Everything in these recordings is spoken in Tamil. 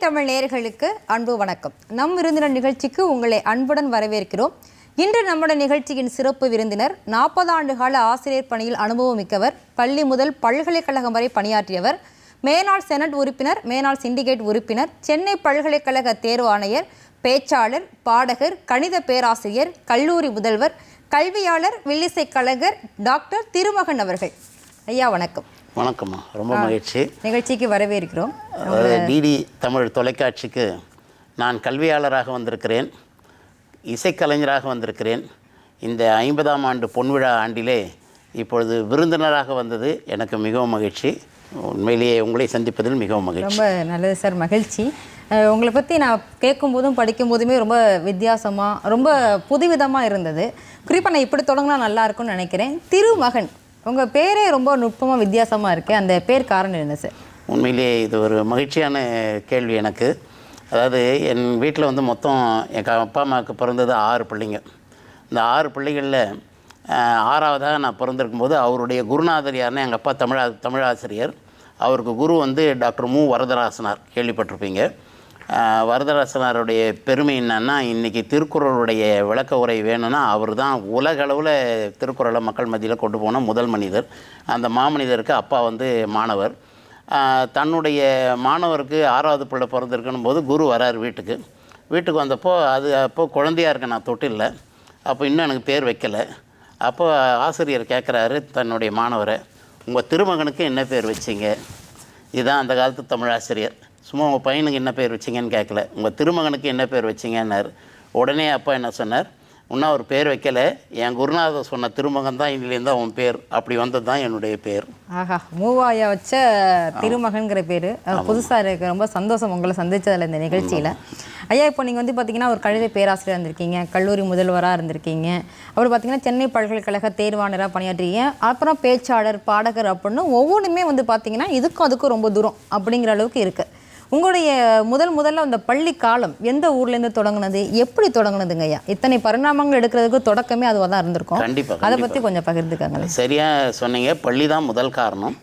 தமிழ் நேயர்களுக்கு அன்பு வணக்கம். நம் விருந்தினர் நிகழ்ச்சிக்கு உங்களை அன்புடன் வரவேற்கிறோம். இன்று நம்முடைய நிகழ்ச்சியின் சிறப்பு விருந்தினர் 40 ஆண்டு கால ஆசிரியர் பணியில் அனுபவம் மிக்கவர், பள்ளி முதல் பல்கலைக்கழகம் வரை பணியாற்றியவர், மேனாள் செனட் உறுப்பினர், மேனாள் சிண்டிகேட் உறுப்பினர், சென்னை பல்கலைக்கழக தேர்வு ஆணையர், பேச்சாளர், பாடகர், கணித பேராசிரியர், கல்லூரி முதல்வர், கல்வியாளர், வில்லிசை கலைஞர் டாக்டர் திருமகன் அவர்கள். ஐயா வணக்கம். வணக்கம்மா, ரொம்ப மகிழ்ச்சி. நிகழ்ச்சிக்கு வரவேற்கிறோம். டிடி தமிழ் தொலைக்காட்சிக்கு நான் கல்வியாளராக வந்திருக்கிறேன், இசைக்கலைஞராக வந்திருக்கிறேன். இந்த 50ஆம் ஆண்டு பொன்விழா ஆண்டிலே இப்பொழுது விருந்தினராக வந்தது எனக்கு மிகவும் மகிழ்ச்சி. உண்மையிலேயே உங்களை சந்திப்பதில் மிகவும் மகிழ்ச்சி. ரொம்ப நல்லது சார், மகிழ்ச்சி. உங்களை பற்றி நான் கேட்கும்போதும் படிக்கும்போதுமே ரொம்ப வித்தியாசமாக, ரொம்ப புதுவிதமாக இருந்தது. குறிப்பாக நான் இப்படி தொடங்கினா நல்லா இருக்கும்னு நினைக்கிறேன். திருமகன், உங்கள் பேரே ரொம்ப நுட்பமாக வித்தியாசமாக இருக்குது. அந்த பேர் காரணம் என்ன சார்? உண்மையிலேயே இது ஒரு மகிழ்ச்சியான கேள்வி எனக்கு. அதாவது என் வீட்டில் வந்து மொத்தம் எங்கள் அப்பா அம்மாவுக்கு பிறந்தது 6 பிள்ளைங்க. இந்த 6 பிள்ளைகளில் 6ஆவதாக நான் பிறந்திருக்கும்போது அவருடைய குருநாதர் யாருன்னா எங்கள் அப்பா தமிழாசிரியர். அவருக்கு குரு வந்து டாக்டர் மு வரதராசனார், கேள்விப்பட்டிருப்பீங்க. வரதராசனாருடைய பெருமை என்னன்னா, இன்றைக்கி திருக்குறளுடைய விளக்க உரை வேணும்னா அவர் தான் உலகளவில் திருக்குறளை மக்கள் மத்தியில் கொண்டு போன முதல் மனிதர். அந்த மாமனிதருக்கு அப்பா வந்து மாணவர். தன்னுடைய மாணவருக்கு 6ஆவது பிள்ளை பிறந்திருக்கணும் போது குரு வரார் வீட்டுக்கு வந்தப்போ அப்போது குழந்தையாக இருக்க நான் தொட்டில்ல, அப்போ இன்னும் எனக்கு பேர் வைக்கலை. அப்போ ஆசிரியர் கேட்குறாரு தன்னுடைய மாணவரை, உங்கள் திருமகனுக்கு என்ன பேர் வச்சிங்க? இதுதான் அந்த காலத்து தமிழாசிரியர். சும்மா உங்கள் பையனுக்கு என்ன பேர் வச்சிங்கன்னு கேட்கல, உங்கள் திருமகனுக்கு என்ன பேர் வச்சிங்கன்னார். உடனே அப்பா என்ன சொன்னார், இன்னும் அவர் பேர் வைக்கலை, என் குருநாதர் சொன்ன திருமகன் தான் இன்னிலேருந்து அவன் பேர், அப்படி வந்தது தான் என்னுடைய பேர். ஆஹா, மூவாயா வச்ச திருமகன்கிற பேர் புதுசாக இருக்குது. ரொம்ப சந்தோஷம் உங்களை சந்தித்ததில் இந்த நிகழ்ச்சியில். ஐயா, இப்போ நீங்கள் வந்து பார்த்தீங்கன்னா ஒரு கணித பேராசிரியர் இருந்திருக்கீங்க, கல்லூரி முதல்வராக இருந்திருக்கீங்க, அப்புறம் பார்த்தீங்கன்னா சென்னை பல்கலைக்கழக தேர்வாணராக பணியாற்றிங்க, அப்புறம் பேச்சாளர், பாடகர் அப்படின்னு ஒவ்வொன்றுமே வந்து பார்த்தீங்கன்னா இதுக்கும் அதுக்கும் ரொம்ப தூரம் அப்படிங்கிற அளவுக்கு இருக்குது. உங்களுடைய முதல்ல அந்த பள்ளி காலம் எந்த ஊர்லேருந்து தொடங்கினது, எப்படி தொடங்கினதுங்க ஐயா? இத்தனை பரிணாமங்கள் எடுக்கிறதுக்கு தொடக்கமே அதுவாக தான் இருந்திருக்கும். கண்டிப்பாக அதை பற்றி கொஞ்சம் பகிர்ந்துக்காங்க. சரியாக சொன்னீங்க, பள்ளி தான் முதல் காரணம்.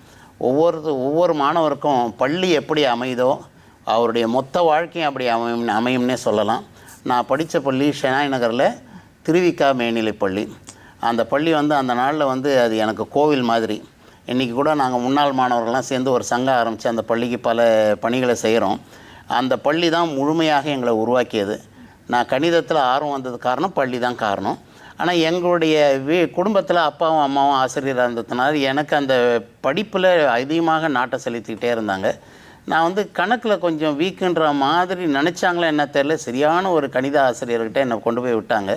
ஒவ்வொரு மாணவருக்கும் பள்ளி எப்படி அமைதோ அவருடைய மொத்த வாழ்க்கையும் அப்படி அமையும்னே சொல்லலாம். நான் படித்த பள்ளி ஷெனாய் நகரில் திருவிக்கா மேல்நிலைப் பள்ளி. அந்த பள்ளி வந்து அந்த நாளில் வந்து அது எனக்கு கோவில் மாதிரி. இன்றைக்கி கூட நாங்கள் முன்னாள் மாணவர்கள்லாம் சேர்ந்து ஒரு சங்கம் ஆரம்பித்து அந்த பள்ளிக்கு பல பணிகளை செய்கிறோம். அந்த பள்ளி தான் முழுமையாக எங்களை உருவாக்கியது. நான் கணிதத்தில் ஆர்வம் வந்தது காரணம் பள்ளி தான் காரணம். ஆனால் எங்களுடைய குடும்பத்தில் அப்பாவும் அம்மாவும் ஆசிரியராக இருந்ததுனால எனக்கு அந்த படிப்பில் அதிகமாக நாட்டம் செலுத்திக்கிட்டே இருந்தாங்க. நான் வந்து கணக்கில் கொஞ்சம் வீக்குன்ற மாதிரி நினச்சாங்களே என்ன தெரியல, சரியான ஒரு கணித ஆசிரியர்கிட்ட என்னை கொண்டு போய் விட்டாங்க.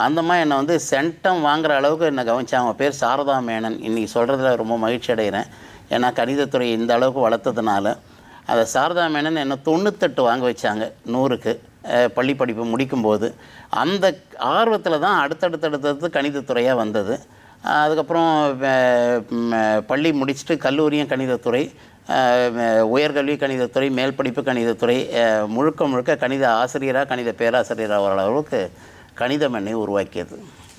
அந்த மாதிரி என்னை வந்து சென்டம் வாங்குகிற அளவுக்கு என்னை கவனிச்சாங்க. அவங்க பேர் சாரதா மேனன். இன்றைக்கி சொல்கிறதுல ரொம்ப மகிழ்ச்சி அடைகிறேன். ஏன்னா கணிதத்துறை இந்த அளவுக்கு வளர்த்ததுனால. அதை சாரதா மேனன் என்னை 98 வாங்க வச்சாங்க 100க்கு பள்ளி படிப்பு முடிக்கும்போது. அந்த ஆர்வத்தில் தான் அடுத்தடுத்து கணிதத்துறையாக வந்தது. அதுக்கப்புறம் பள்ளி முடிச்சுட்டு கல்லூரியும் கணிதத்துறை, உயர்கல்வி கணிதத்துறை, மேல் படிப்பு கணிதத்துறை, முழுக்க கணித ஆசிரியராக கணித பேராசிரியராக வர அளவுக்கு கணிதம் என்னை உருவாக்கியது.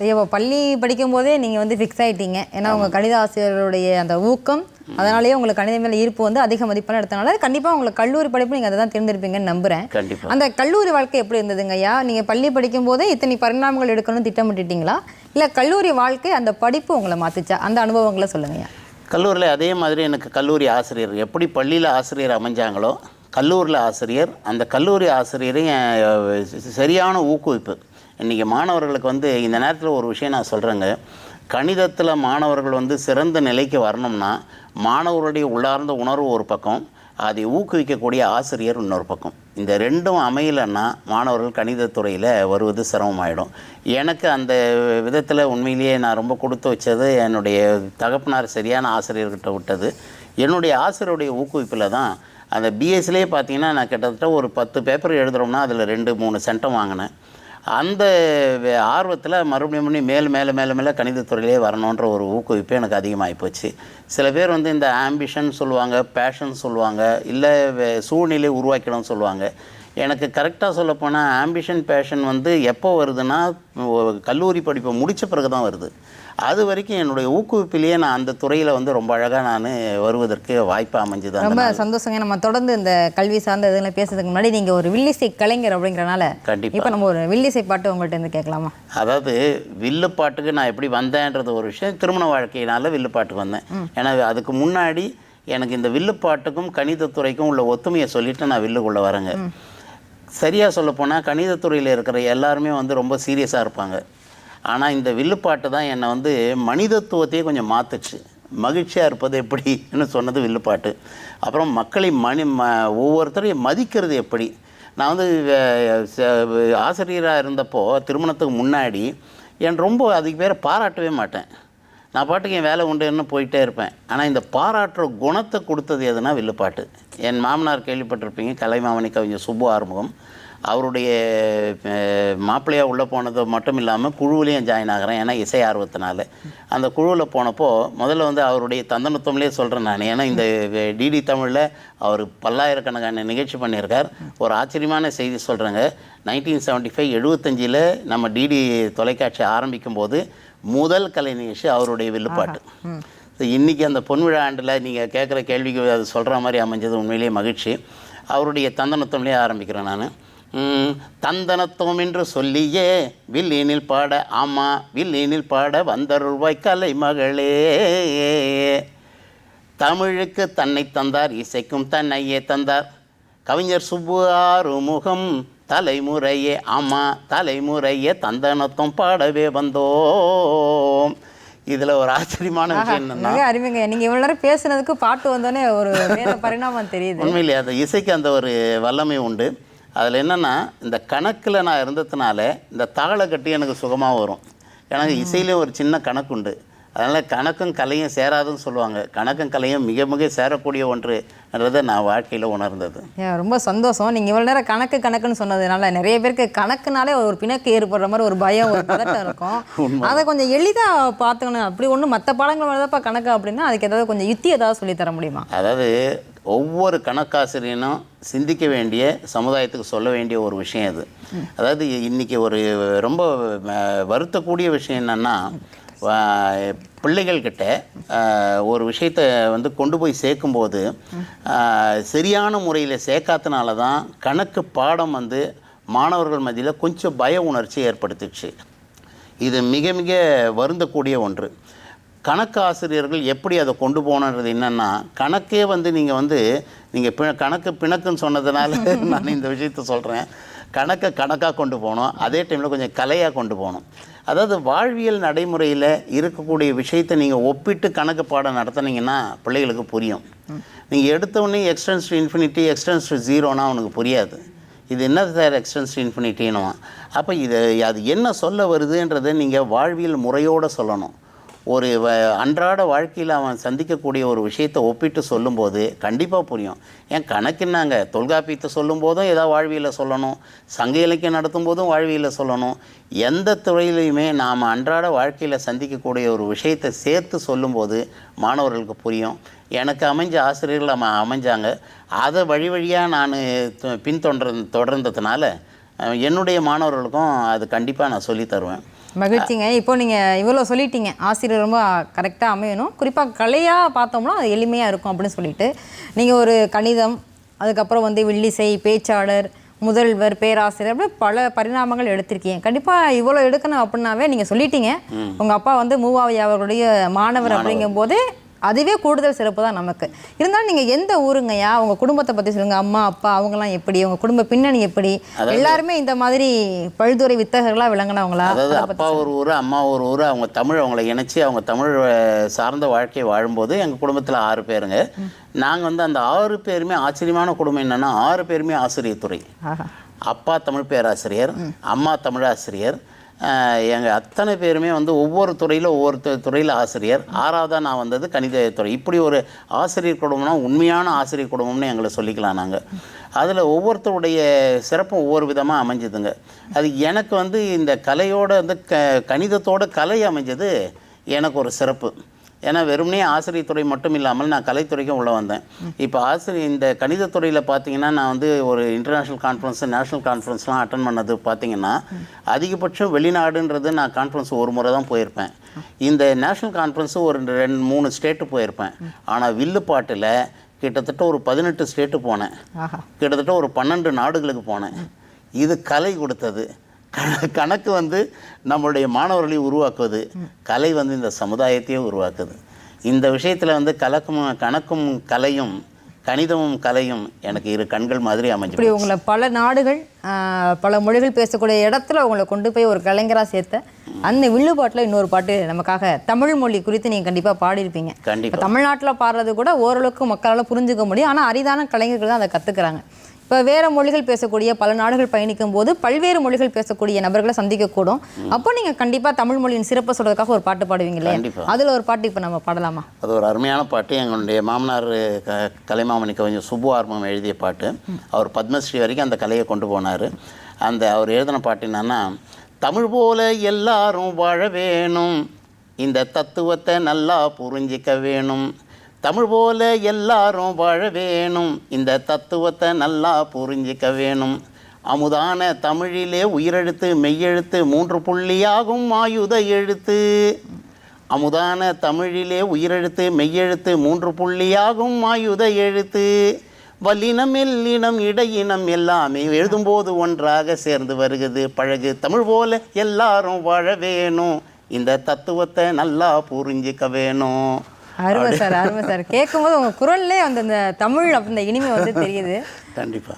இப்போ பள்ளி படிக்கும் போதே நீங்கள் வந்து ஃபிக்ஸ் ஆகிட்டீங்க. ஏன்னா உங்கள் கணித ஆசிரியருடைய அந்த ஊக்கம், அதனாலேயே உங்களுக்கு கணித மேலே ஈர்ப்பு வந்து அதிக மதிப்பெல்லாம் எடுத்தனால கண்டிப்பாக உங்களுக்கு கல்லூரி படிப்பு நீங்கள் அதை தான் தேர்ந்தெடுப்பீங்கன்னு நம்புகிறேன். கண்டிப்பாக. அந்த கல்லூரி வாழ்க்கை எப்படி இருந்ததுங்க ஐயா? நீங்கள் பள்ளி படிக்கும் போதே இத்தனை பரிணாமங்கள் எடுக்கணும்னு திட்டமிட்டுட்டீங்களா, இல்லை கல்லூரி வாழ்க்கை அந்த படிப்பு உங்களை மாற்றிச்சா? அந்த அனுபவங்களை சொல்லுங்க ஐயா. கல்லூரியில் அதே மாதிரி எனக்கு கல்லூரி ஆசிரியர் எப்படி பள்ளியில் ஆசிரியர் அமைஞ்சாங்களோ கல்லூரியில் ஆசிரியர், அந்த கல்லூரி ஆசிரியரையும் சரியான ஊக்குவிப்பு. இன்றைக்கி மாணவர்களுக்கு வந்து இந்த நேரத்தில் ஒரு விஷயம் நான் சொல்கிறேங்க. கணிதத்தில் மாணவர்கள் வந்து சிறந்த நிலைக்கு வரணும்னா மாணவர்களுடைய உள்ளார்ந்த உணர்வு ஒரு பக்கம், அதை ஊக்குவிக்கக்கூடிய ஆசிரியர் இன்னொரு பக்கம். இந்த ரெண்டும் அமையலைன்னா மாணவர்கள் கணிதத்துறையில் வருவது சிரமமாயிடும். எனக்கு அந்த விதத்தில் உண்மையிலேயே நான் ரொம்ப கொடுத்து வச்சது என்னுடைய தகப்பனார் சரியான ஆசிரியர்கிட்ட விட்டது. என்னுடைய ஆசிரியருடைய ஊக்குவிப்பில் தான் அந்த பிஎஸ்சிலே பார்த்தீங்கன்னா நான் கிட்டத்தட்ட ஒரு 10 பேப்பர் எழுதுகிறோம்னா அதில் 2-3 சென்டம் வாங்கினேன். அந்த ஆர்வத்தில் மறுபடியும் மேலே கணிதத்துறையிலே வரணுன்ற ஒரு ஊக்குவிப்பு எனக்கு அதிகமாகி போச்சு. சில பேர் வந்து இந்த ஆம்பிஷன் சொல்லுவாங்க, பேஷன் சொல்லுவாங்க, இல்லை சூழ்நிலை உருவாக்கிடணும்னு சொல்லுவாங்க. எனக்கு கரெக்டாக சொல்லப்போனால் ஆம்பிஷன் பேஷன் வந்து எப்போ வருதுன்னா கல்லூரி படிப்பை முடித்த பிறகு தான் வருது. அது வரைக்கும் என்னுடைய ஊக்குவிப்பிலேயே நான் அந்த துறையில் வந்து ரொம்ப அழகாக நான் வருவதற்கு வாய்ப்பு அமைஞ்சது. ரொம்ப சந்தோஷங்க. நம்ம தொடர்ந்து இந்த கல்வி சார்ந்த இதெல்லாம் பேசுறதுக்கு முன்னாடி நீங்கள் ஒரு வில்லிசை கலைஞர் அப்படிங்கிறனால கண்டிப்பாக இப்போ நம்ம ஒரு வில்லிசை பாட்டு உங்கள்கிட்ட இருந்து கேட்கலாமா? அதாவது வில்லு பாட்டுக்கு நான் எப்படி வந்தேன்றது ஒரு விஷயம். திருமண வாழ்க்கையினால வில்லு பாட்டுக்கு வந்தேன். ஏன்னா அதுக்கு முன்னாடி எனக்கு இந்த வில்லு பாட்டுக்கும் கணிதத்துறைக்கும் உள்ள ஒத்துமையை சொல்லிவிட்டு நான் வில்லுக்குள்ளே வரேங்க. சரியாக சொல்லப்போனால் கணிதத்துறையில் இருக்கிற எல்லாருமே வந்து ரொம்ப சீரியஸாக இருப்பாங்க. ஆனால் இந்த வில்லுப்பாட்டு தான் என்னை வந்து மனிதத்துவத்தையே கொஞ்சம் மாற்றுச்சு. மகிழ்ச்சியாக இருப்பது எப்படின்னு சொன்னது வில்லுப்பாட்டு. அப்புறம் மக்களை ஒவ்வொருத்தரையும் மதிக்கிறது எப்படி. நான் வந்து ஆசிரியராக இருந்தப்போ திருமணத்துக்கு முன்னாடி ரொம்ப அதுக்கு பேரை பாராட்டவே மாட்டேன். நான் பாட்டுக்கு என் வேலை உண்டுன்னு போயிட்டே இருப்பேன். ஆனால் இந்த பாராட்டுற குணத்தை கொடுத்தது எதுனா வில்லுப்பாட்டு. என் மாமனார் கேள்விப்பட்டிருப்பீங்க, கலைமாமணி கவிஞர் சுப்பு ஆறுமுகம். அவருடைய மாப்பிள்ளையாக உள்ளே போனது மட்டும் இல்லாமல் குழுவிலையும் ஜாயின் ஆகிறேன். ஏன்னா இசை ஆர்வத்தினால அந்த குழுவில் போனப்போ முதல்ல வந்து அவருடைய தந்தனத்துவம்லேயே சொல்கிறேன் நான். ஏன்னா இந்த டிடி தமிழில் அவர் பல்லாயிரக்கணக்கான நிகழ்ச்சி பண்ணியிருக்கார். ஒரு ஆச்சரியமான செய்தி சொல்கிறேங்க. 1975 75 நம்ம டிடி தொலைக்காட்சி ஆரம்பிக்கும் போது முதல் கலை நிகழ்ச்சி அவருடைய வில்லுப்பாட்டு. இன்றைக்கி அந்த பொன்விழா ஆண்டில் நீங்கள் கேட்குற கேள்விக்கு அது சொல்கிற மாதிரி அமைஞ்சது உண்மையிலேயே மகிழ்ச்சி. அவருடைய தந்தனத்துவம்லேயே ஆரம்பிக்கிறேன் நான். தந்தனத்துவம் என்று சொல்லியே வில்லினில் பாட, ஆமாம் வில்லினில் பாட வந்தருள்வாய் கலை மகளே. தமிழுக்கு தன்னை தந்தார், இசைக்கும் தன்னையே தந்தார் கவிஞர் சுப்பு ஆறுமுகம். தலைமுறையே, ஆமாம் தலைமுறையே தந்தனத்துவம் பாடவே வந்தோம். இதில் ஒரு ஆச்சரியமான விஷயம் என்னன்னா, அறிவிங்க நீங்கள் இவ்வளோ நேரம் பேசுனதுக்கு பாட்டு வந்தோடனே ஒரு வேற பரிணாமம் தெரியுது. உண்மையிலேயே அந்த இசைக்கு அந்த ஒரு வல்லமை உண்டு. அதில் என்னென்னா, இந்த கணக்கில் நான் இருந்ததுனால இந்த தாளை கட்டி எனக்கு சுகமாக வரும். எனக்கு இசையிலேயும் ஒரு சின்ன கணக்கு உண்டு. அதனால் கணக்கும் கலையும் சேராதுன்னு சொல்லுவாங்க. கணக்கும் கலையும் மிக மிக சேரக்கூடிய ஒன்றுன்றதை நான் வாழ்க்கையில் உணர்ந்தது. ரொம்ப சந்தோஷம். நீங்கள் இவ்வளோ நேரம் கணக்குன்னு சொன்னதுனால நிறைய பேருக்கு கணக்குனாலே ஒரு பிணக்கு ஏற்படுற மாதிரி ஒரு பயம், ஒரு பதட்டம் இருக்கும். அதை கொஞ்சம் எளிதாக பார்த்துக்கணும். அப்படி ஒன்றும் மற்ற பாடங்கள் வரதப்பா கணக்கு அப்படின்னா அதுக்கு ஏதாவது கொஞ்சம் யுத்தி ஏதாவது சொல்லித்தர முடியுமா? அதாவது ஒவ்வொரு கணக்காசிரியனும் சிந்திக்க வேண்டிய, சமுதாயத்துக்கு சொல்ல வேண்டிய ஒரு விஷயம் அது. அதாவது இன்றைக்கி ஒரு ரொம்ப வருத்தக்கூடிய விஷயம் என்னென்னா, பிள்ளைகள்கிட்ட ஒரு விஷயத்தை வந்து கொண்டு போய் சேர்க்கும்போது சரியான முறையில் சேர்க்காதனால தான் கணக்கு பாடம் வந்து மாணவர்கள் மத்தியில் கொஞ்சம் பய உணர்ச்சி ஏற்படுத்திடுச்சு. இது மிக மிக வருந்தக்கூடிய ஒன்று. கணக்கு ஆசிரியர்கள் எப்படி அதை கொண்டு போகணுன்றது என்னென்னா, கணக்கே வந்து நீங்கள் கணக்கு பிணக்குன்னு சொன்னதுனால நான் இந்த விஷயத்த சொல்கிறேன். கணக்காக கொண்டு போகணும், அதே டைமில் கொஞ்சம் கலையாக கொண்டு போகணும். அதாவது வாழ்வியல் நடைமுறையில் இருக்கக்கூடிய விஷயத்தை நீங்கள் ஒப்பிட்டு கணக்கு பாடம் நடத்துனீங்கன்னா பிள்ளைகளுக்கு புரியும். நீங்கள் எடுத்தோடனே extends to infinity, extends to ஜீரோனா அவனுக்கு புரியாது. இது என்ன சார் எக்ஸ்டென்ஸ் டு இன்ஃபினிட்டின்னுவான். அப்போ அது என்ன சொல்ல வருதுன்றதை நீங்கள் வாழ்வியல் முறையோடு சொல்லணும். ஒரு அன்றாட வாழ்க்கையில் அவன் சந்திக்கக்கூடிய ஒரு விஷயத்தை ஒப்பிட்டு சொல்லும்போது கண்டிப்பாக புரியும். ஏன் கணக்குன்னாங்க, தொல்காப்பியத்தை சொல்லும் போதும் ஏதாவது வாழ்வியலை சொல்லணும், சங்க இலக்கியம் நடத்தும் போதும் வாழ்வியலை சொல்லணும். எந்த துறையிலையுமே நாம் அன்றாட வாழ்க்கையில் சந்திக்கக்கூடிய ஒரு விஷயத்தை சேர்த்து சொல்லும்போது மாணவர்களுக்கு புரியும். எனக்கு அமைஞ்ச ஆசிரியர்கள் அமைஞ்சாங்க. அதை வழி வழியாக நான் தொடர்ந்ததுனால என்னுடைய மாணவர்களுக்கும் அது கண்டிப்பாக நான் சொல்லி தருவேன். மகிழ்ச்சிங்க. இப்போ நீங்கள் இவ்வளோ சொல்லிட்டீங்க, ஆசிரியர் ரொம்ப கரெக்டாக அமையணும், குறிப்பாக கலையாக பார்த்தோம்னா அது எளிமையாக இருக்கும் அப்படின்னு சொல்லிட்டு, நீங்கள் ஒரு கணிதம், அதுக்கப்புறம் வந்து வில்லிசை, பேச்சாளர், முதல்வர், பேராசிரியர், அப்படி பல பரிணாமங்கள் எடுத்திருக்கீங்க. கண்டிப்பாக இவ்வளோ எடுக்கணும் அப்படின்னாவே நீங்கள் சொல்லிட்டீங்க. உங்கள் அப்பா வந்து மூவாவை அவர்களுடைய மாணவர் அப்படிங்கும் போது அதுவே கூடுதல் சிறப்பு தான் நமக்கு. இருந்தாலும் நீங்கள் எந்த ஊருங்கய்யா, உங்கள் குடும்பத்தை பற்றி சொல்லுங்கள். அம்மா அப்பா அவங்களாம் எப்படி, உங்கள் குடும்ப பின்னணி எப்படி? எல்லாருமே இந்த மாதிரி பல்துறை வித்தகர்களாக விளங்கினவங்களா? அதாவது அப்பா ஒரு ஊர், அம்மா ஒரு ஊர், அவங்க தமிழ் அவங்கள இணைச்சி அவங்க தமிழ் சார்ந்த வாழ்க்கையை வாழும்போது எங்கள் குடும்பத்தில் 6 பேருங்க. நாங்கள் வந்து அந்த 6 பேருமே ஆச்சரியமான குடும்பம். என்னென்னா 6 பேருமே ஆசிரியர் துறை. அப்பா தமிழ் பேராசிரியர், அம்மா தமிழாசிரியர், எங்கள் அத்தனை பேருமே வந்து ஒவ்வொரு துறையில் ஆசிரியர். 6வதாக நான் வந்தது கணிதத்துறை. இப்படி ஒரு ஆசிரியர் குடும்பம்னா உண்மையான ஆசிரியர் குடும்பம்னு எங்களை சொல்லிக்கலாம் நாங்கள். அதில் ஒவ்வொருத்தருடைய சிறப்பும் ஒவ்வொரு விதமாக அமைஞ்சதுங்க. அது எனக்கு வந்து இந்த கலையோட வந்து கணிதத்தோட கலை அமைஞ்சது எனக்கு ஒரு சிறப்பு. ஏன்னா வெறுமனே ஆசிரியர் துறை மட்டும் இல்லாமல் நான் கலைத்துறைக்கும் உள்ளே வந்தேன். இப்போ இந்த கணிதத்துறையில் பார்த்தீங்கன்னா நான் வந்து ஒரு இன்டர்நேஷ்னல் கான்ஃபரன்ஸ், நேஷ்னல் கான்ஃபரன்ஸ்லாம் அட்டன் பண்ணது பார்த்தீங்கன்னா அதிகபட்சம் வெளிநாடுன்றது நான் கான்ஃபரன்ஸ் ஒரு முறை தான் போயிருப்பேன். இந்த நேஷ்னல் கான்ஃபரன்ஸு ஒரு 2-3 ஸ்டேட்டு போயிருப்பேன். ஆனால் வில்லுப்பாட்டில் கிட்டத்தட்ட ஒரு 18 ஸ்டேட்டு போனேன், கிட்டத்தட்ட ஒரு 12 நாடுகளுக்கு போனேன். இது கலை கொடுத்தது. கணக்கு வந்து நம்மளுடைய மாணவர்களை உருவாக்குவது, கலை வந்து இந்த சமுதாயத்தையே உருவாக்குது. இந்த விஷயத்தில் வந்து கணக்கும் கலையும் கணிதமும் கலையும் எனக்கு இரு கண்கள் மாதிரி அமைஞ்சு. இப்படி உங்களை பல நாடுகள் பல மொழிகள் பேசக்கூடிய இடத்துல உங்களை கொண்டு போய் ஒரு கலைஞராக சேர்த்த அந்த வில்லுப்பாட்டில் இன்னொரு பாட்டு நமக்காக தமிழ் மொழி குறித்து நீங்கள் கண்டிப்பாக பாடியிருப்பீங்க. கண்டிப்பாக தமிழ்நாட்டில் பாடுறது கூட ஓரளவுக்கு மக்களால் புரிஞ்சுக்க முடியும். ஆனால் அரிதான கலைஞர்கள் தான் அதை கற்றுக்குறாங்க. இப்போ வேறு மொழிகள் பேசக்கூடிய பல நாடுகள் பயணிக்கும் போது பல்வேறு மொழிகள் பேசக்கூடிய நபர்களை சந்திக்கக்கூடும். அப்போ நீங்கள் கண்டிப்பாக தமிழ் மொழியின் சிறப்பை சொல்கிறதுக்காக ஒரு பாட்டு பாடுவீங்க இல்லையா? அதில் ஒரு பாட்டு இப்போ நம்ம பாடலாமா? அது ஒரு அருமையான பாட்டு. எங்களுடைய மாமனார் கலைமாமணி கவிஞர் சுப்பு ஆர்மம் எழுதிய பாட்டு. அவர் பத்மஸ்ரீ வரைக்கும் அந்த கலையை கொண்டு போனார். அவர் எழுதின பாட்டு என்னன்னா, தமிழ் போல எல்லாரும் வாழ வேணும், இந்த தத்துவத்தை நல்லா புரிஞ்சிக்க வேணும். தமிழ் போல எல்லாரும் வாழ வேணும், இந்த தத்துவத்தை நல்லா புரிஞ்சிக்க வேணும். அமுதான தமிழிலே உயிரெழுத்து மெய்யெழுத்து 3 புள்ளியாகும் ஆயுத எழுத்து. அமுதான தமிழிலே உயிரெழுத்து மெய்யெழுத்து 3 புள்ளியாகும் ஆயுத எழுத்து. வல்லினம் மெல்லினம் இடையினம் எல்லாமே எழுதும்போது ஒன்றாக சேர்ந்து வருகிறது பழகு. தமிழ் போல எல்லாரும் வாழ வேணும், இந்த தத்துவத்தை நல்லா புரிஞ்சிக்க வேணும். அருமை சார், அருமை சார். கேட்கும்போது உங்கள் குரல்லே அந்த தமிழ் அந்த இனிமை வந்து தெரியுது. கண்டிப்பாக.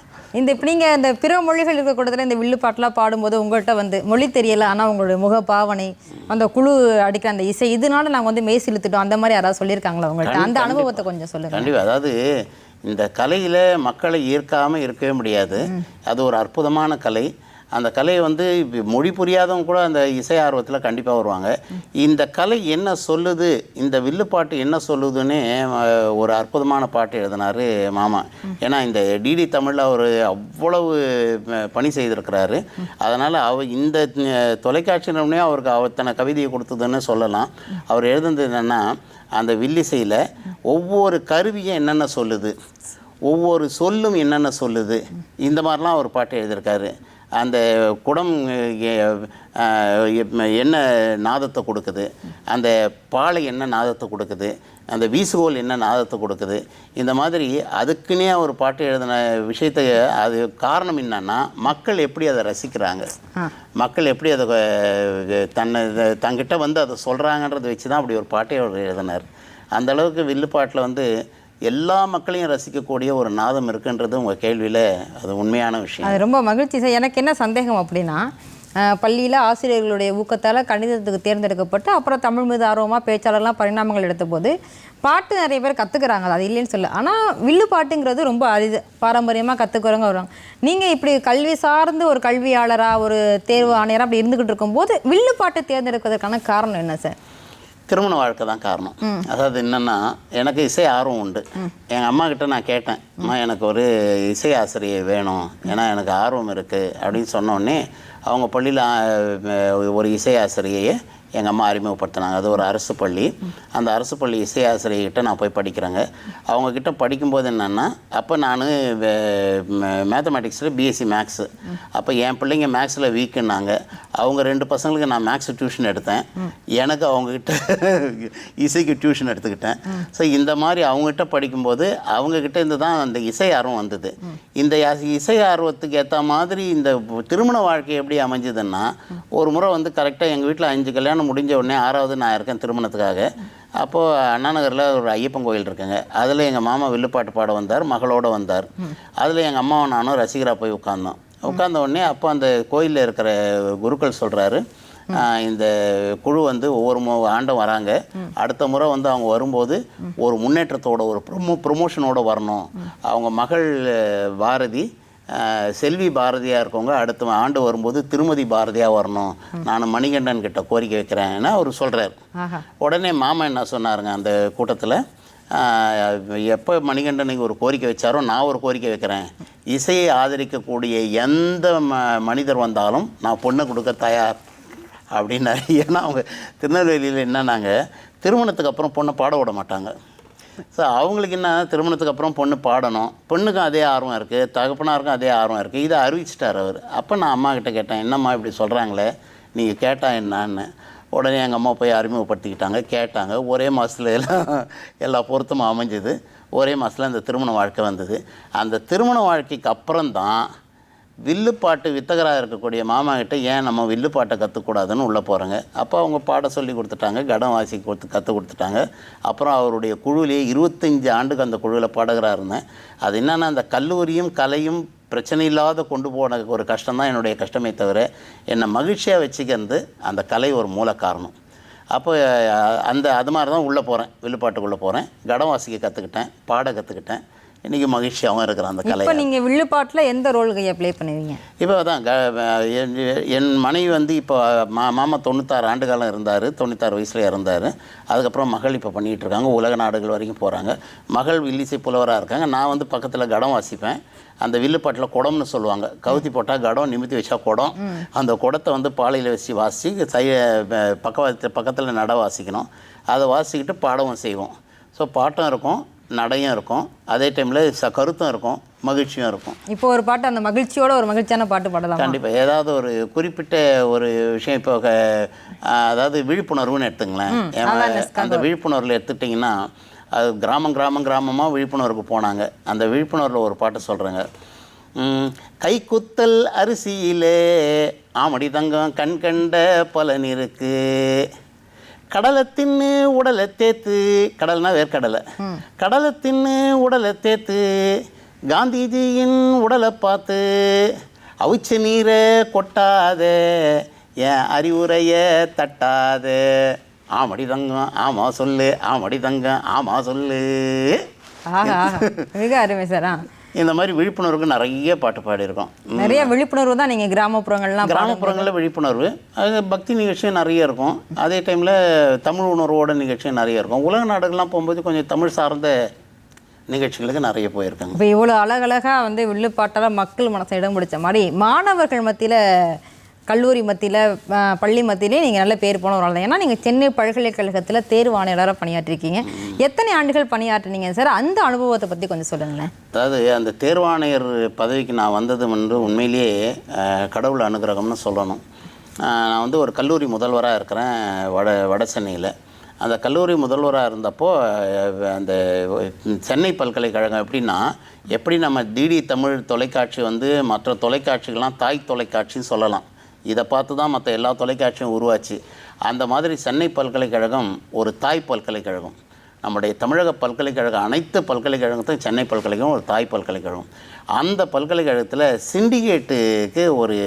இப்போ நீங்கள் இந்த பிற மொழிகள் இருக்கக்கூடத்தில் இந்த வில்லுப்பாட்டெலாம் பாடும்போது உங்கள்கிட்ட வந்து மொழி தெரியலை, ஆனால் உங்களுடைய முக பாவனை, அந்த குழு அடிக்கிற அந்த இசை, இதனால நாங்கள் வந்து மேய்ச்சி இழுத்துட்டோம், அந்த மாதிரி யாராவது சொல்லியிருக்காங்களா உங்கள்கிட்ட? அந்த அனுபவத்தை கொஞ்சம் சொல்லுங்கள். கண்டிப்பாக. அதாவது இந்த கலையில் மக்களை ஈர்க்காமல் இருக்கவே முடியாது. அது ஒரு அற்புதமான கலை. அந்த கலையை வந்து மொழி புரியாதவங்க கூட அந்த இசை ஆர்வத்தில் கண்டிப்பாக வருவாங்க. இந்த கலை என்ன சொல்லுது, இந்த வில்லுப்பாட்டு என்ன சொல்லுதுன்னு ஒரு அற்புதமான பாட்டு எழுதினார் மாமா. ஏன்னா இந்த டிடி தமிழில் அவர் அவ்வளவு பணி செய்திருக்கிறாரு. அதனால் இந்த தொலைக்காட்சி நிறுவனமே அவருக்கு அத்தனை கவிதையை கொடுத்ததுன்னு சொல்லலாம். அவர் எழுதுனது என்னென்னா, அந்த வில்லிசையில் ஒவ்வொரு கருவியும் என்னென்ன சொல்லுது, ஒவ்வொரு சொல்லும் என்னென்ன சொல்லுது, இந்த மாதிரிலாம் அவர் பாட்டு எழுதியிருக்காரு. அந்த குடம் என்ன நாதத்தை கொடுக்குது, அந்த பாலை என்ன நாதத்தை கொடுக்குது, அந்த வீசுகோல் என்ன நாதத்தை கொடுக்குது, இந்த மாதிரி அதுக்குன்னே ஒரு பாட்டு எழுதின விஷயத்தை. அது காரணம் என்னன்னா, மக்கள் எப்படி அதை ரசிக்கிறாங்க, மக்கள் எப்படி அதை தங்கிட்ட வந்து அதை சொல்கிறாங்கன்றதை வச்சு தான் அப்படி ஒரு பாட்டை அவர் எழுதினார். அந்தளவுக்கு வில்லுப்பாட்டில் வந்து எல்லா மக்களையும் ரசிக்கக்கூடிய ஒரு நாதம் இருக்குன்றது உங்கள் கேள்வியில் அது உண்மையான விஷயம். அது ரொம்ப மகிழ்ச்சி சார். எனக்கு என்ன சந்தேகம் அப்படின்னா, பள்ளியில் ஆசிரியர்களுடைய ஊக்கத்தால் கணிதத்துக்கு தேர்ந்தெடுக்கப்பட்டு அப்புறம் தமிழ் மீது ஆர்வமாக பேச்சாளர்லாம் பரிணாமங்கள் எடுத்த போது பாட்டு நிறைய பேர் கற்றுக்குறாங்க, அது இல்லைன்னு சொல்ல. ஆனால் வில்லு பாட்டுங்கிறது ரொம்ப அரிது, பாரம்பரியமாக கற்றுக்கிறவங்க வருவாங்க. நீங்கள் இப்படி கல்வி சார்ந்து ஒரு கல்வியாளராக ஒரு தேர்வு ஆணையராக அப்படி இருந்துக்கிட்டு இருக்கும்போது வில்லு பாட்டு தேர்ந்தெடுப்பதற்கான காரணம் என்ன சார்? திருமண வாழ்க்கை தான் காரணம். அதாவது என்னென்னா, எனக்கு இசை ஆர்வம் உண்டு. எங்கள் அம்மா கிட்ட நான் கேட்டேன், அம்மா எனக்கு ஒரு இசை ஆசிரியர் வேணும், ஏன்னா எனக்கு ஆர்வம் இருக்குது அப்படின்னு சொன்னோடனே அவங்க பள்ளியில் ஒரு இசை ஆசிரியையை எங்கள் அம்மா அறிமுகப்படுத்தினாங்க. அது ஒரு அரசு பள்ளி. அந்த அரசு பள்ளி இசை ஆசிரியர்கிட்ட நான் போய் படிக்கிறேங்க. அவங்கக்கிட்ட படிக்கும்போது என்னென்னா, அப்போ நான் மேத்தமேட்டிக்ஸில் பிஎஸ்சி மேக்ஸு. அப்போ என் பிள்ளைங்க மேக்ஸில் வீக்குன்னாங்க. அவங்க 2 பசங்களுக்கு நான் மேக்ஸ் டியூஷன் எடுத்தேன். எனக்கு அவங்கக்கிட்ட இசைக்கு டியூஷன் எடுத்துக்கிட்டேன். ஸோ இந்த மாதிரி அவங்ககிட்ட படிக்கும்போது அவங்கக்கிட்ட இருந்து தான் அந்த இசை ஆர்வம் வந்தது. இந்த இசை ஆர்வத்துக்கு ஏற்ற மாதிரி இந்த திருமண வாழ்க்கை எப்படி அமைஞ்சதுன்னா, ஒரு முறை வந்து கரெக்டாக எங்கள் வீட்டில் 5 கல்யாணம் முடிஞ்ச உடனே 6வது நான் இருக்கேன் திருமணத்துக்காக. அப்போது அண்ணா நகரில் ஒரு ஐயப்பன் கோயில் இருக்குங்க. அதில் எங்கள் மாமா வில்லுப்பாட்டு பாட வந்தார், மகளோடு வந்தார். அதில் எங்கள் அம்மாவும் நானும் ரசிகராக போய் உட்கார்ந்த உடனே அப்போ அந்த கோயிலில் இருக்கிற குருக்கள் சொல்கிறாரு, இந்த குழு வந்து ஒவ்வொரு ஆண்டும் வராங்க, அடுத்த முறை வந்து அவங்க வரும்போது ஒரு முன்னேற்றத்தோட ஒரு ப்ரொமோஷனோடு வரணும். அவங்க மகள் பாரதி செல்வி பாரதியாக இருக்கவங்க அடுத்த ஆண்டு வரும்போது திருமதி பாரதியாக வரணும், நான் மணிகண்டன் கிட்ட கோரிக்கை வைக்கிறேன்னு அவர் சொல்கிறார். உடனே மாமா என்ன சொன்னாருங்க அந்த கூட்டத்தில், எப்போ மணிகண்டனுக்கு ஒரு கோரிக்கை வச்சாரோ நான் ஒரு கோரிக்கை வைக்கிறேன், இசையை ஆதரிக்கக்கூடிய எந்த மனிதர் வந்தாலும் நான் பொண்ணை கொடுக்க தயார் அப்படின்னாரு. ஏன்னா அவங்க திருநெல்வேலியில் என்னன்னாங்க, திருமணத்துக்கு அப்புறம் பொண்ணை பாட விட மாட்டாங்க. ஸோ அவங்களுக்கு என்ன, திருமணத்துக்கு அப்புறம் பொண்ணு பாடணும், பொண்ணுக்கும் அதே ஆர்வம் இருக்குது, தகப்பனாருக்கும் அதே ஆர்வம் இருக்குது. இதை அறிவிச்சிட்டார் அவர். அப்போ நான் அம்மா கிட்ட கேட்டேன், என்னம்மா இப்படி சொல்கிறாங்களே, நீங்கள் கேட்டால் என்னான்னு. உடனே எங்கள் அம்மா போய் அறிமுகப்படுத்திக்கிட்டாங்க, கேட்டாங்க. ஒரே மாதத்துல எல்லா பொருத்தமும் அமைஞ்சுது. ஒரே மாதத்தில் அந்த திருமண வாழ்க்கை வந்தது. அந்த திருமண வாழ்க்கைக்கு அப்புறம்தான் வில்லுப்பாட்டு வித்தகராக இருக்கக்கூடிய மாமா கிட்ட ஏன் நம்ம வில்லுப்பாட்டை கற்றுக்கூடாதுன்னு உள்ளே போகிறாங்க. அப்போ அவங்க பாட சொல்லி கொடுத்துட்டாங்க, கடம் வாசி கற்றுக் கொடுத்துட்டாங்க. அப்புறம் அவருடைய குழுவிலேயே 25 ஆண்டுக்கு அந்த குழுவில் பாடகராக இருந்தேன். அது என்னென்னா, அந்த கல்லூரியும் கலையும் பிரச்சனை இல்லாத கொண்டு போன ஒரு கஷ்டம் தான் என்னுடைய கஷ்டமே தவிர, என்னை மகிழ்ச்சியாக வச்சுக்கிறது அந்த கலை ஒரு மூல காரணம். அப்போ அது மாதிரி தான் உள்ளே போகிறேன், வில்லுப்பாட்டுக்குள்ளே போகிறேன், கடம் வாசிக்க கற்றுக்கிட்டேன், பாட கற்றுக்கிட்டேன். இன்றைக்கி மகிழ்ச்சியாகவும் இருக்கிறான் அந்த கலை. இப்போ நீங்கள் வில்லுப்பாட்டில் எந்த ரோல் ப்ளே பண்ணுவீங்க? இப்போ தான் என் மனைவி வந்து இப்போ மாமா 96 ஆண்டு காலம் இருந்தார், 96 வயசில் இறந்தார். அதுக்கப்புறம் மகள் இப்போ பண்ணிகிட்டு இருக்காங்க, உலக நாடுகள் வரைக்கும் போகிறாங்க. மகள் வில்லிசை புலவராக இருக்காங்க. நான் வந்து பக்கத்தில் கடம் வாசிப்பேன். அந்த வில்லுப்பாட்டில் குடம்னு சொல்லுவாங்க, கவுத்தி போட்டால் கடம், நிமித்தி வச்சா குடம். அந்த குடத்தை வந்து பாலையில் வச்சு வாசித்து பக்கத்தில் நட வாசிக்கணும். அதை வாசிக்கிட்டு பாடவும் செய்வோம். ஸோ பாட்டம் இருக்கும், நடையும் இருக்கும், அதே டைமில் கருத்தும் இருக்கும், மகிழ்ச்சியும் இருக்கும். இப்போ ஒரு பாட்டு, அந்த மகிழ்ச்சியோட ஒரு மகிழ்ச்சியான பாட்டு பாடலாம். கண்டிப்பாக. ஏதாவது ஒரு குறிப்பிட்ட ஒரு விஷயம், இப்போ அதாவது விழிப்புணர்வுன்னு எடுத்துங்களேன். அந்த விழிப்புணர்வில் எடுத்துட்டிங்கன்னா, அது கிராமமாக விழிப்புணர்வுக்கு போனாங்க. அந்த விழிப்புணர்வில் ஒரு பாட்டு சொல்கிறேங்க. கைக்குத்தல் அரிசியிலே ஆமடி தங்கம் கண் கண்ட பலன் இருக்கு, கடலை தின்னு உடலை தேத்து, கடல்னா வேர்க்கடலை, கடலை தின்னு உடலை தேத்து, காந்திஜியின் உடலை பார்த்து அவிச்ச நீரை கொட்டாதே, என் அறிவுரைய தட்டாதே, ஆமடி தங்கம் ஆமா சொல்லு, ஆமடி தங்கம் ஆமா சொல்லு. மிக அருமை சார். இந்த மாதிரி விழிப்புணர்வுக்கு நிறைய பாட்டு பாடியிருக்கோம். நிறைய விழிப்புணர்வு தான் நீங்கள் கிராமப்புறங்களில் விழிப்புணர்வு, அது பக்தி நிகழ்ச்சியும் நிறைய இருக்கும். அதே டைமில் தமிழ் உணர்வோட நிகழ்ச்சியும் நிறைய இருக்கும். உலக நாடுகள்லாம் போகும்போது கொஞ்சம் தமிழ் சார்ந்த நிகழ்ச்சிகளுக்கு நிறைய போயிருக்காங்க. இப்போ இவ்வளோ அழகழகாக வந்து வில்லுப்பாட்டால் மக்கள் மனசை இடம் பிடிச்ச மாதிரி மாணவர்கள் மத்தியில், கல்லூரி மத்தியில், பள்ளி மத்தியிலே நீங்கள் நல்ல பேர் போன ஒரு ஆள் தான். ஏன்னா நீங்கள் சென்னை பல்கலைக்கழகத்தில் தேர்வாணையாளராக பணியாற்றிருக்கீங்க. எத்தனை ஆண்டுகள் பணியாற்றினீங்க சார்? அந்த அனுபவத்தை பற்றி கொஞ்சம் சொல்லுங்களேன். அதாவது அந்த தேர்வாணையர் பதவிக்கு நான் வந்தது வந்து உண்மையிலேயே கடவுள் அனுகிரகம்னு சொல்லணும். நான் வந்து ஒரு கல்லூரி முதல்வராக இருக்கிறேன் வட சென்னையில். அந்த கல்லூரி முதல்வராக இருந்தப்போ அந்த சென்னை பல்கலைக்கழகம் எப்படி நம்ம டிடி தமிழ் தொலைக்காட்சி வந்து மற்ற தொலைக்காட்சிகள்லாம் தாய் தொலைக்காட்சின்னு சொல்லலாம். இதை பார்த்து தான் மற்ற எல்லா தொலைக்காட்சியும் உருவாச்சு. அந்த மாதிரி சென்னை பல்கலைக்கழகம் ஒரு தாய் பல்கலைக்கழகம். நம்முடைய தமிழக பல்கலைக்கழகம், அனைத்து பல்கலைக்கழகத்துக்கும் சென்னை பல்கலைக்கழகம் ஒரு தாய் பல்கலைக்கழகம். அந்த பல்கலைக்கழகத்தில் சிண்டிகேட்டுக்கு ஒரு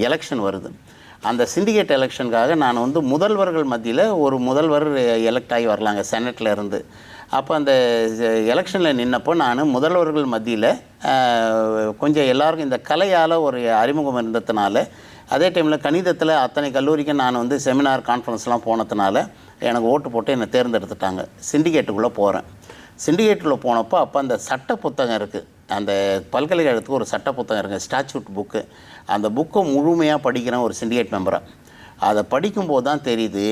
எலெக்ஷன் வருது. அந்த சிண்டிகேட் எலெக்ஷனுக்காக நான் வந்து முதல்வர்கள் மத்தியில் ஒரு முதல்வர் எலெக்ட் ஆகி வரலாங்க செனட்டில் இருந்து. அப்போ அந்த எலெக்ஷனில் நின்னப்போ நான் முதல்வர்கள் மத்தியில் கொஞ்சம் எல்லாருக்கும் இந்த கலையால் ஒரு அறிமுகம் இருந்ததுனால, அதே டைமில் கணிதத்தில் அத்தனை கல்லூரிக்கும் நான் வந்து செமினார் கான்ஃபரன்ஸ்லாம் போனதுனால எனக்கு ஓட்டு போட்டு என்னை தேர்ந்தெடுத்துட்டாங்க. சிண்டிகேட்டுக்குள்ளே போகிறேன். சிண்டிகேட்டுக்குள்ளே போனப்போ அப்போ அந்த சட்ட புத்தகம் இருக்குது, அந்த பல்கலைக்கழகத்துக்கு ஒரு சட்ட புத்தகம் இருக்குது, ஸ்டாச்சூட் புக்கு. அந்த புக்கை முழுமையாக படிக்கிறேன் ஒரு சிண்டிகேட் மெம்பராக. அதை படிக்கும்போது தான் தெரியுது,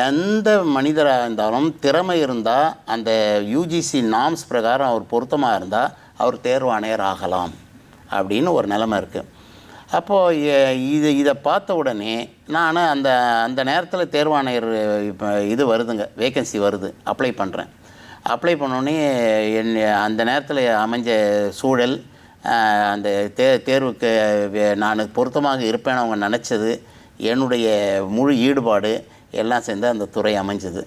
எந்த மனிதராக இருந்தாலும் திறமை இருந்தால் அந்த யூஜிசி நார்ம்ஸ் பிரகாரம் அவர் பொருத்தமாக இருந்தால் அவர் தேர்வாணையர் ஆகலாம் அப்படின்னு ஒரு நிலைமை இருக்குது. அப்போது இதை பார்த்த உடனே நான் அந்த நேரத்தில் தேர்வாணையர் இது வருதுங்க, வேக்கன்சி வருது, அப்ளை பண்ணுறேன். அப்ளை பண்ணோடனே அந்த நேரத்தில் அமைஞ்ச சூழல், அந்த தேர்வுக்கு நான் பொருத்தமாக இருப்பேன்னு அவங்க நினச்சது, என்னுடைய முழு ஈடுபாடு எல்லாம் சேர்ந்து அந்த துறை அமைஞ்சது.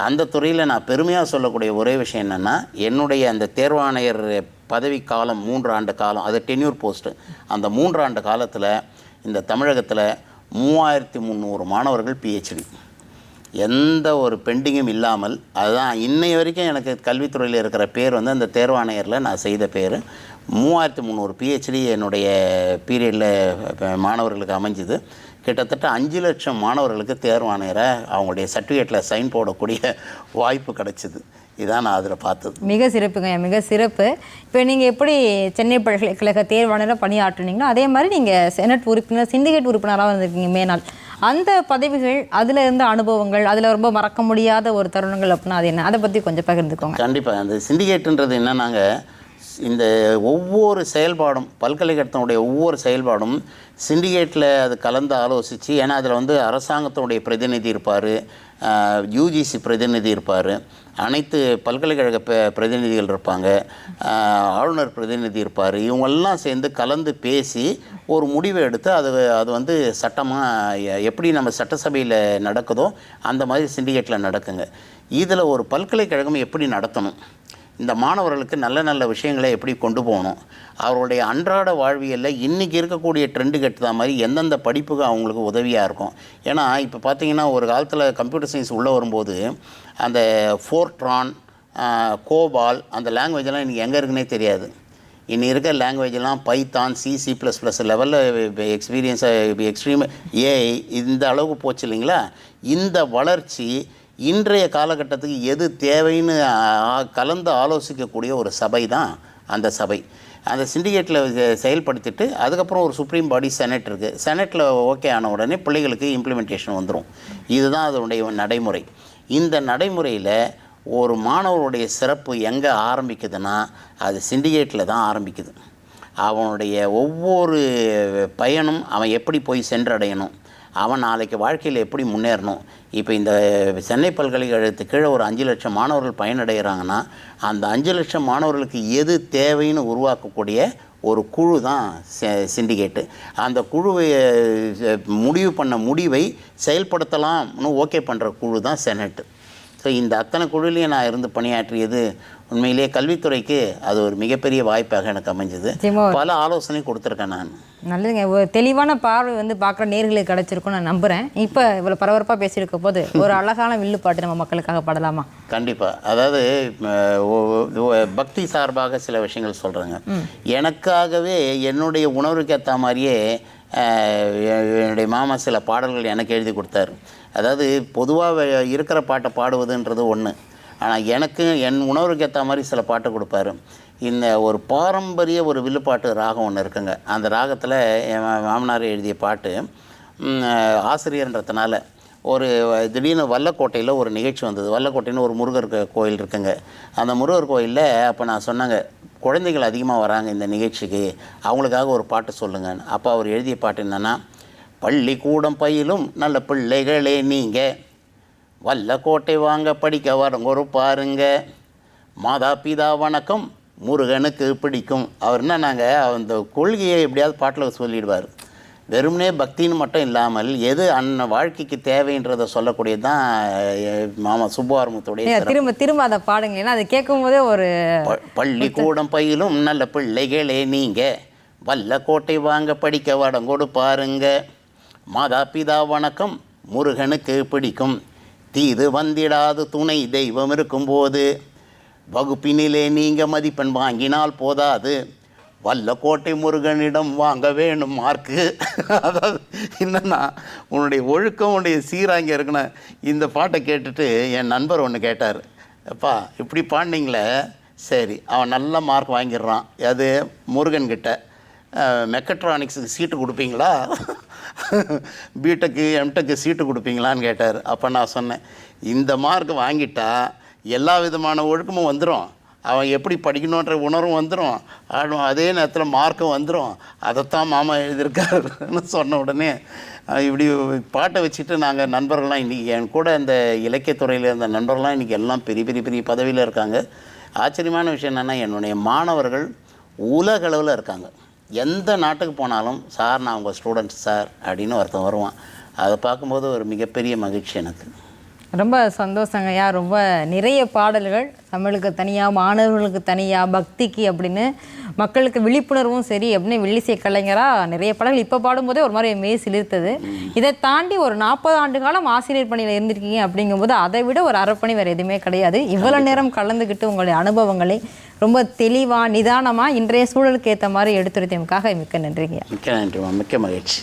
அந்த துறையில் நான் பெருமையாக சொல்லக்கூடிய ஒரே விஷயம் என்னென்னா, என்னுடைய அந்த தேர்வாணையர் பதவி காலம் 3 ஆண்டு காலம், அது டென்யூர் போஸ்ட்டு. அந்த 3 ஆண்டு காலத்தில் இந்த தமிழகத்தில் 3300 மாணவர்கள் பிஹெச்டி, எந்த ஒரு பெண்டிங்கும் இல்லாமல். அதுதான் இன்னைய வரைக்கும் எனக்கு கல்வித்துறையில் இருக்கிற பேர் வந்து அந்த தேர்வாணையரில் நான் செய்த பேர். 3300 பிஹெச்டி என்னுடைய பீரியடில் மாணவர்களுக்கு அமைஞ்சுது. கிட்டத்தட்ட 5 லட்சம் மாணவர்களுக்கு தேர்வாணையரை அவங்களுடைய சர்டிஃபிகேட்டில் சைன் போடக்கூடிய வாய்ப்பு கிடைச்சிது. இதான் நான் அதில் பார்த்தது. மிக சிறப்புங்க, மிக சிறப்பு. இப்போ நீங்கள் எப்படி சென்னை பல்கலைக்கழக தேர்வாணையராக பணியாற்றுனீங்களோ அதே மாதிரி நீங்கள் செனட் உறுப்பினர், சிண்டிகேட் உறுப்பினராக வந்திருக்கீங்க மேனாள். அந்த பதவிகள், அதில் இருந்த அனுபவங்கள், அதில் ரொம்ப மறக்க முடியாத ஒரு தருணங்கள் அப்படின்னா அது என்ன? அதை பற்றி கொஞ்சம் பகிர்ந்துக்கோங்க. கண்டிப்பாக. அந்த சிண்டிகேட்டுன்றது என்னன்னாங்க, இந்த ஒவ்வொரு செயல்பாடும், பல்கலைக்கழகத்தினுடைய ஒவ்வொரு செயல்பாடும் சிண்டிகேட்டில் அது கலந்து ஆலோசித்து, ஏன்னா அதில் வந்து அரசாங்கத்தினுடைய பிரதிநிதி இருப்பார், யூஜிசி பிரதிநிதி இருப்பார், அனைத்து பல்கலைக்கழக பிரதிநிதிகள் இருப்பாங்க, ஆளுநர் பிரதிநிதி இருப்பார். இவங்கெல்லாம் சேர்ந்து கலந்து பேசி ஒரு முடிவை எடுத்து அது வந்து சட்டமாக எப்படி நம்ம சட்டசபையில் நடக்குதோ அந்த மாதிரி சிண்டிகேட்டில் நடக்குங்க. இதில் ஒரு பல்கலைக்கழகம் எப்படி நடத்தணும், இந்த மாணவர்களுக்கு நல்ல நல்ல விஷயங்களை எப்படி கொண்டு போகணும், அவருடைய அன்றாட வாழ்வியலில் இன்றைக்கி இருக்கக்கூடிய ட்ரெண்டுக்கு ஏற்ற மாதிரி எந்தெந்த படிப்புக்கு அவங்களுக்கு உதவியாக இருக்கும். ஏன்னா இப்போ பார்த்தீங்கன்னா ஒரு காலத்தில் கம்ப்யூட்டர் சயின்ஸ் உள்ளே வரும்போது அந்த ஃபோர்ட்ரான், கோபால் அந்த லாங்குவேஜெல்லாம் இன்றைக்கி எங்கே இருக்குன்னே தெரியாது. இன்னி இருக்க லாங்குவேஜெல்லாம் பைத்தான், C++ லெவலில் எக்ஸ்பீரியன்ஸாக எக்ஸ்ட்ரீம் ஏஐ இந்த அளவுக்கு போச்சு இல்லைங்களா. இந்த வளர்ச்சி இன்றைய காலகட்டத்துக்கு எது தேவைன்னு கலந்து ஆலோசிக்கக்கூடிய ஒரு சபை தான் அந்த சபை. அந்த சிண்டிகேட்டில் செயல்படுத்திட்டு அதுக்கப்புறம் ஒரு சுப்ரீம் பாடி செனட் இருக்குது. செனட்டில் ஓகே ஆன உடனே பிள்ளைகளுக்கு இம்ப்ளிமெண்டேஷன் வந்துடும். இதுதான் அதனுடைய நடைமுறை. இந்த நடைமுறையில் ஒரு மாணவருடைய சிறப்பு எங்கே ஆரம்பிக்குதுன்னா அது சிண்டிகேட்டில் தான் ஆரம்பிக்குது. அவனுடைய ஒவ்வொரு பயனும் அவன் எப்படி போய் சென்றடையணும், அவன் நாளைக்கு வாழ்க்கையில் எப்படி முன்னேறணும். இப்போ இந்த சென்னை பல்கலைக்கழகத்துக்கு கீழே ஒரு 5 லட்சம் மாணவர்கள் பயனடைகிறாங்கன்னா அந்த 5 லட்சம் மாணவர்களுக்கு எது தேவைன்னு உருவாக்கக்கூடிய ஒரு குழு தான் சிண்டிகேட்டு. அந்த குழுவை முடிவு பண்ண முடிவை செயல்படுத்தலாம்னு ஓகே பண்ணுற குழு தான் செனட்டு. ஸோ இந்த அத்தனை குழுலையும் நான் இருந்து பணியாற்றியது உண்மையிலேயே கல்வித்துறைக்கு அது ஒரு மிகப்பெரிய வாய்ப்பாக எனக்கு அமைஞ்சது. பல ஆலோசனை கொடுத்துருக்கேன் நான். நல்லதுங்க. ஒரு தெளிவான பார்வை வந்து பார்க்குற நேர்களுக்கு கிடச்சிருக்குன்னு நான் நம்புகிறேன். இப்போ இவ்வளோ பரபரப்பாக பேசியிருக்க போது ஒரு அழகான வில்லுப்பாட்டு நம்ம மக்களுக்காக பாடலாமா? கண்டிப்பாக. அதாவது பக்தி சார்பாக சில விஷயங்கள் சொல்கிறேங்க. எனக்காகவே என்னுடைய உணர்வுக்கு ஏற்ற மாதிரியே என்னுடைய மாமா சில பாடல்கள் எனக்கு எழுதி கொடுத்தாரு. அதாவது பொதுவாக இருக்கிற பாட்டை பாடுவதுன்றது ஒன்று, ஆனால் எனக்கு என் உணர்வுக்கு ஏற்ற மாதிரி சில பாட்டு கொடுப்பாரு. இந்த ஒரு பாரம்பரிய ஒரு வில்லுப்பாட்டு ராகம் ஒன்று இருக்குங்க. அந்த ராகத்தில் என் மாமனார் எழுதிய பாட்டு ஆசிரியர்ன்றதுனால ஒரு திடீர்னு வல்லக்கோட்டையில் ஒரு நிகழ்ச்சி வந்தது. வல்லக்கோட்டைன்னு ஒரு முருகர் கோயில் இருக்குங்க. அந்த முருகர் கோயிலில் அப்போ நான் சொன்னாங்க, குழந்தைகள் அதிகமாக வராங்க இந்த நிகழ்ச்சிக்கு, அவங்களுக்காக ஒரு பாட்டு சொல்லுங்கன்னு. அப்போ அவர் எழுதிய பாட்டு என்னென்னா, பள்ளிக்கூடம் பயிலும் நல்ல பிள்ளைகளே நீங்கள், வல்லக்கோட்டை வாங்க படிக்க வரங்கொரு பாருங்க, மாதா பிதா வணக்கம் முருகனுக்கு பிடிக்கும். அவர் என்னன்னாங்க, அந்த கொள்கையை எப்படியாவது பாட்டில் சொல்லிடுவார். வெறுமனே பக்தின்னு மட்டும் இல்லாமல் எது வாழ்க்கைக்கு தேவைன்றதை சொல்லக்கூடியது தான் மாமா சுப்புவாரமுத்துடைய. திரும்ப திரும்ப அதை பாடுங்க, ஏன்னா அதை கேட்கும் போதே ஒரு பள்ளிக்கூடம் பயிலும் நல்ல பிள்ளைகளே நீங்கள், வல்லக்கோட்டை வாங்க படிக்க வடங்கொடு பாருங்க, மாதா பிதா வணக்கம் முருகனுக்கு பிடிக்கும், தீது வந்திடாது துணை தெய்வம் இருக்கும்போது, வகுப்பினிலே நீங்கள் மதிப்பெண் வாங்கினால் போதாது, வல்லக்கோட்டை முருகனிடம் வாங்க வேணும் மார்க்கு. அதாவது என்னென்னா, உன்னுடைய ஒழுக்கம் உன்னுடைய சீராங்க இருக்கணும். இந்த பாட்டை கேட்டுட்டு என் நண்பர் ஒன்று கேட்டார், அப்பா இப்படி பாடினீங்களே, சரி அவன் நல்ல மார்க் வாங்கிடுறான், அது முருகன்கிட்ட மெக்கட்ரானிக்ஸுக்கு சீட்டு கொடுப்பீங்களா, பிடெக்கு எம்டெக்கு சீட்டு கொடுப்பீங்களான்னு கேட்டார். அப்போ நான் சொன்னேன், இந்த மார்க் வாங்கிட்டா எல்லா விதமான ஒழுக்கமும் வந்துடும், அவன் எப்படி படிக்கணுன்ற உணர்வும் வந்துடும், அதே நேரத்தில் மார்க்கும் வந்துடும், அதைத்தான் மாமா எழுதியிருக்காருன்னு சொன்ன உடனே இப்படி பாட்டை வச்சுட்டு நாங்கள் நண்பர்கள்லாம் இன்றைக்கி என் கூட இந்த இலக்கியத்துறையில் இருந்த நண்பர்கள்லாம் இன்றைக்கி எல்லாம் பெரிய பெரிய பெரிய பதவியில் இருக்காங்க. ஆச்சரியமான விஷயம் என்னென்னா, என்னுடைய மாணவர்கள் உலகளவில் இருக்காங்க. எந்த நாட்டுக்கு போனாலும் சார் நான் உங்கள் ஸ்டூடெண்ட்ஸ் சார் அப்படின்னு ஒருத்தன் வருவான். அதை பார்க்கும்போது ஒரு மிகப்பெரிய மகிழ்ச்சி எனக்கு. ரொம்ப சந்தோஷங்கய்யா. ரொம்ப நிறைய பாடல்கள், தமிழுக்கு தனியாக, மாணவர்களுக்கு தனியாக, பக்திக்கு அப்படின்னு மக்களுக்கு விழிப்புணர்வும் சரி அப்படின்னு வில்லிசை கலைஞராக நிறைய பாடல்கள் இப்போ பாடும்போதே ஒரு மாதிரி மெய் சிலிர்த்தது. இதை தாண்டி ஒரு 40 ஆண்டு காலம் ஆசிரியர் பணியில் இருந்திருக்கீங்க அப்படிங்கும்போது அதை விட ஒரு அரைப்பணி வேறு எதுவுமே கிடையாது. இவ்வளோ நேரம் கலந்துக்கிட்டு உங்களுடைய அனுபவங்களை ரொம்ப தெளிவாக நிதானமாக இன்றைய சூழலுக்கு ஏற்ற மாதிரி எடுத்துரைத்தமைக்காக மிக்க நன்றிங்க. மிக்க நன்றி, மிக்க மகிழ்ச்சி.